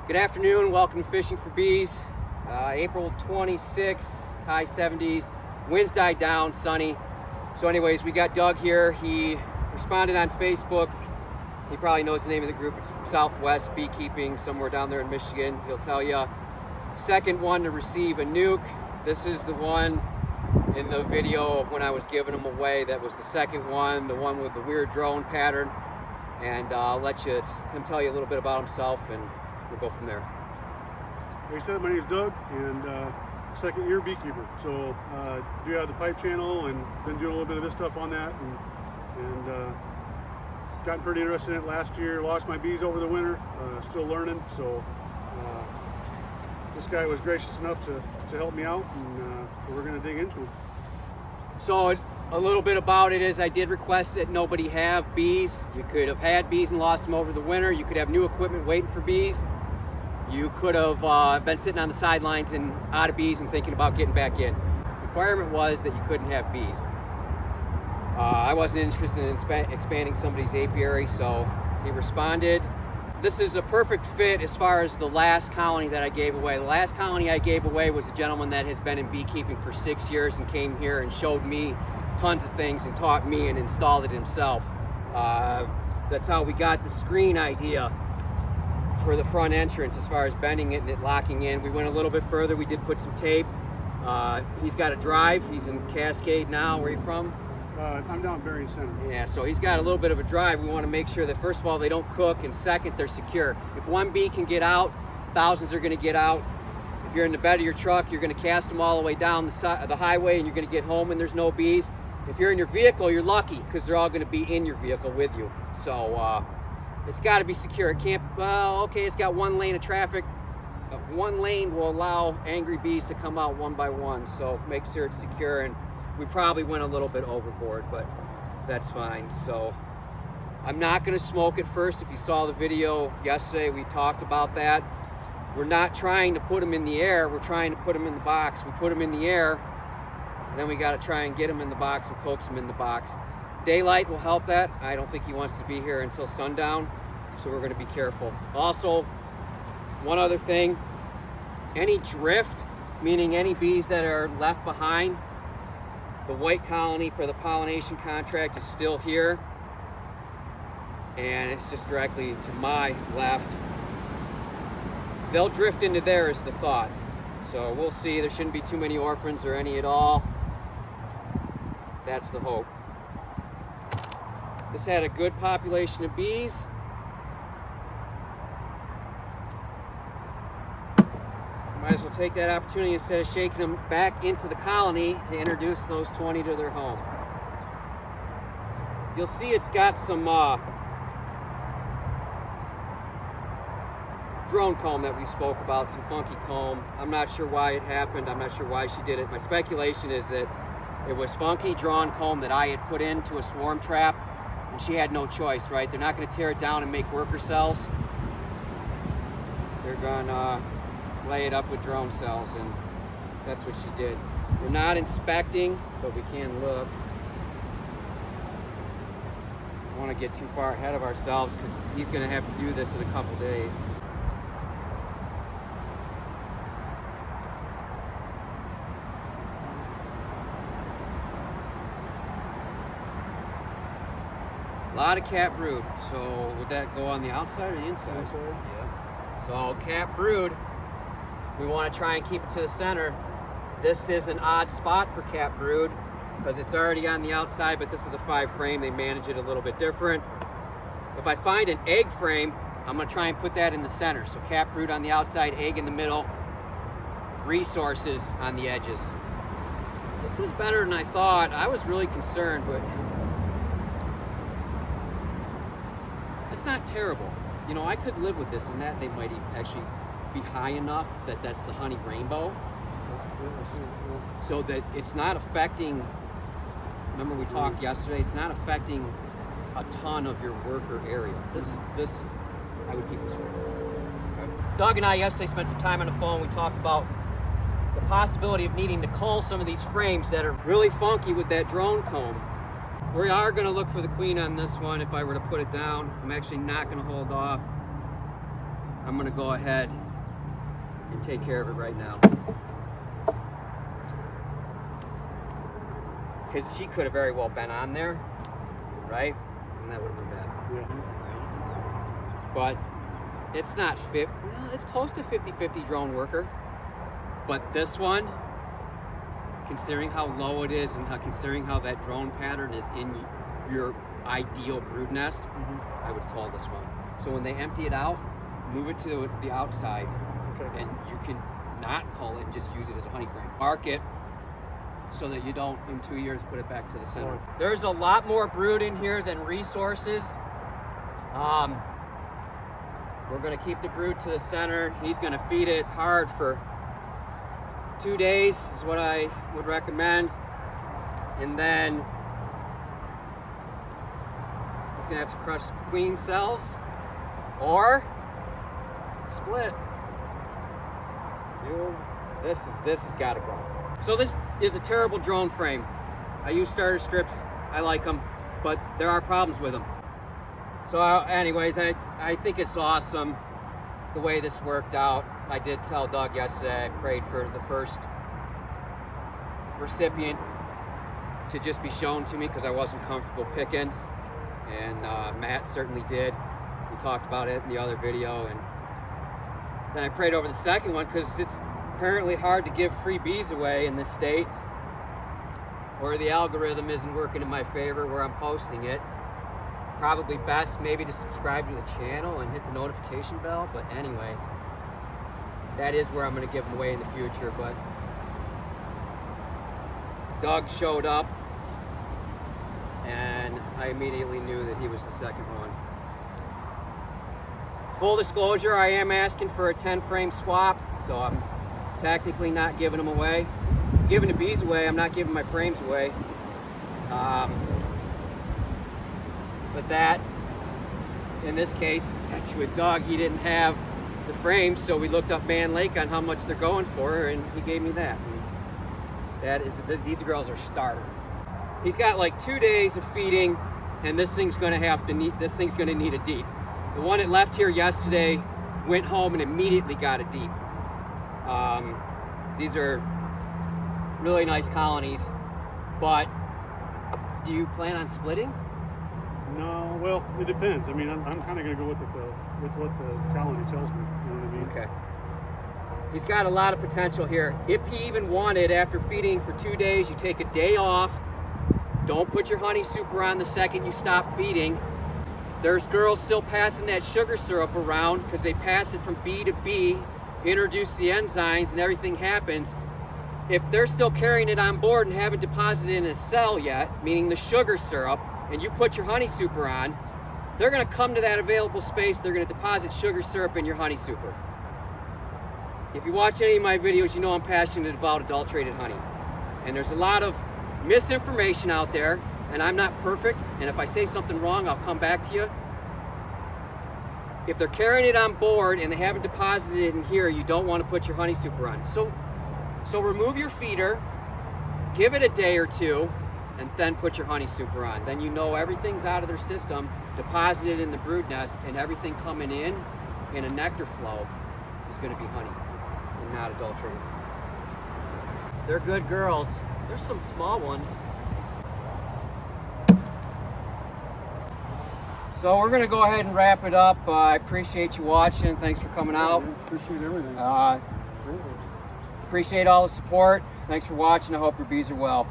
Good afternoon, welcome to Fishing for Bees. April 26th, high 70s, winds died down, sunny. So anyways, we got Doug here. He responded on Facebook. He probably knows the name of the group. It's Southwest Beekeeping, somewhere down there in Michigan. He'll tell you. Second one to receive a nuke. This is the one in the video of when I was giving them away. That was the second one, the one with the weird drone pattern. And I'll let him tell you a little bit about himself, and we'll go from there. Like I said, my name is Doug, and second year beekeeper. So do have the pipe channel and been doing a little bit of this stuff on that, and gotten pretty interested in it last year. Lost my bees over the winter, still learning. So this guy was gracious enough to help me out, and so we're going to dig into it. So a little bit about it is I did request that nobody have bees. You could have had bees and lost them over the winter. You could have new equipment waiting for bees. You could have been sitting on the sidelines and out of bees and thinking about getting back in. The requirement was that you couldn't have bees. I wasn't interested in expanding somebody's apiary, so he responded. This is a perfect fit as far as the last colony that I gave away. The last colony I gave away was a gentleman that has been in beekeeping for 6 years and came here and showed me tons of things and taught me and installed it himself. That's how we got the screen idea for the front entrance as far as bending it and it locking in. We went a little bit further. We did put some tape. He's got a drive. He's in Cascade now. Where are you from? I'm down Berrien Center. Yeah, so he's got a little bit of a drive. We want to make sure that first of all they don't cook, and second they're secure. If one bee can get out, thousands are going to get out. If you're in the bed of your truck, you're going to cast them all the way down the highway, and you're going to get home and there's no bees. If you're in your vehicle, you're lucky because they're all going to be in your vehicle with you. So it's got to be secure. It can't. Well, okay, it's got one lane of traffic. One lane will allow angry bees to come out one by one. So make sure it's secure. And we probably went a little bit overboard, but that's fine. So I'm not going to smoke at first. If you saw the video yesterday, we talked about that. We're not trying to put them in the air. We're trying to put them in the box. We put them in the air, and then we got to try and get them in the box and coax them in the box. Daylight will help that. I don't think he wants to be here until sundown, so we're going to be careful. Also, one other thing, any drift, meaning any bees that are left behind, the white colony for the pollination contract is still here, and it's just directly to my left. They'll drift into there is the thought. So we'll see. There shouldn't be too many orphans or any at all. That's the hope. This had a good population of bees. Might as well take that opportunity instead of shaking them back into the colony to introduce those 20 to their home. You'll see it's got some drone comb that we spoke about, some funky comb. I'm not sure why it happened. I'm not sure why she did it. My speculation is that it was funky drawn comb that I had put into a swarm trap, and she had no choice, right? They're not going to tear it down and make worker cells. They're going to lay it up with drone cells, and that's what she did. We're not inspecting, but we can look. I don't want to get too far ahead of ourselves because he's going to have to do this in a couple days. A lot of cat brood. So would that go on the outside or the inside? Inside. Yeah. So cat brood, we want to try and keep it to the center. This is an odd spot for cat brood because it's already on the outside, but this is a 5 frame. They manage it a little bit different. If I find an egg frame, I'm going to try and put that in the center. So cat brood on the outside, egg in the middle, resources on the edges. This is better than I thought. I was really concerned, but it's not terrible. You know, I could live with this, and that they might actually be high enough that that's the honey rainbow, so that it's not affecting. Remember we talked yesterday. It's not affecting a ton of your worker area. This I would keep this way. Doug and I yesterday spent some time on the phone. We talked about the possibility of needing to cull some of these frames that are really funky with that drone comb. We are going to look for the queen on this one if I were to put it down. I'm actually not going to hold off. I'm gonna go ahead and take care of it right now. Because she could have very well been on there, right? And that would have been bad. Yeah. But it's not 50, well, it's close to 50-50 drone worker. But this one, considering how low it is and considering how that drone pattern is in your ideal brood nest, I would call this one. So when they empty it out, move it to the outside, Okay. and you can not call it and just use it as a honey frame. Mark it so that you don't, in 2 years, put it back to the center. Right. There's a lot more brood in here than resources. We're gonna keep the brood to the center. He's gonna feed it hard for 2 days is what I would recommend. And then he's gonna have to crush queen cells or split. This has gotta go. So this is a terrible drone frame. I use starter strips, I like them, but there are problems with them. So anyways, I think it's awesome the way this worked out. I did tell Doug yesterday I prayed for the first recipient to just be shown to me because I wasn't comfortable picking, and Matt certainly did. We talked about it in the other video, and then I prayed over the second one because it's apparently hard to give freebies away in this state, or the algorithm isn't working in my favor where I'm posting it. Probably best maybe to subscribe to the channel and hit the notification bell, but anyways, that is where I'm going to give them away in the future. But Doug showed up and I immediately knew that he was the second one. Full disclosure, I am asking for a 10 frame swap, so I'm technically not giving them away. I'm giving the bees away, I'm not giving my frames away. But that, in this case, is actually with Doug. He didn't have the frames, so we looked up Man Lake on how much they're going for, and he gave me that. And that is, these girls are starter. He's got like 2 days of feeding, and this thing's gonna need a deep. The one that left here yesterday went home and immediately got a deep. These are really nice colonies, but do you plan on splitting? No, well, it depends. I mean, I'm kind of going to go with what the colony tells me. You know what I mean? Okay. He's got a lot of potential here. If he even wanted, after feeding for 2 days, you take a day off. Don't put your honey super on the second you stop feeding. There's girls still passing that sugar syrup around because they pass it from bee to bee, introduce the enzymes, and everything happens. If they're still carrying it on board and haven't deposited it in a cell yet, meaning the sugar syrup, and you put your honey super on, they're gonna come to that available space, they're gonna deposit sugar syrup in your honey super. If you watch any of my videos, you know I'm passionate about adulterated honey. And there's a lot of misinformation out there, and I'm not perfect, and if I say something wrong, I'll come back to you. If they're carrying it on board and they haven't deposited it in here, you don't wanna put your honey super on. So remove your feeder, give it a day or two, and then put your honey super on. Then you know everything's out of their system, deposited in the brood nest, and everything coming in a nectar flow is gonna be honey and not adulterated. They're good girls. There's some small ones. So we're gonna go ahead and wrap it up. I appreciate you watching. Thanks for coming out. Appreciate everything. Appreciate all the support. Thanks for watching. I hope your bees are well.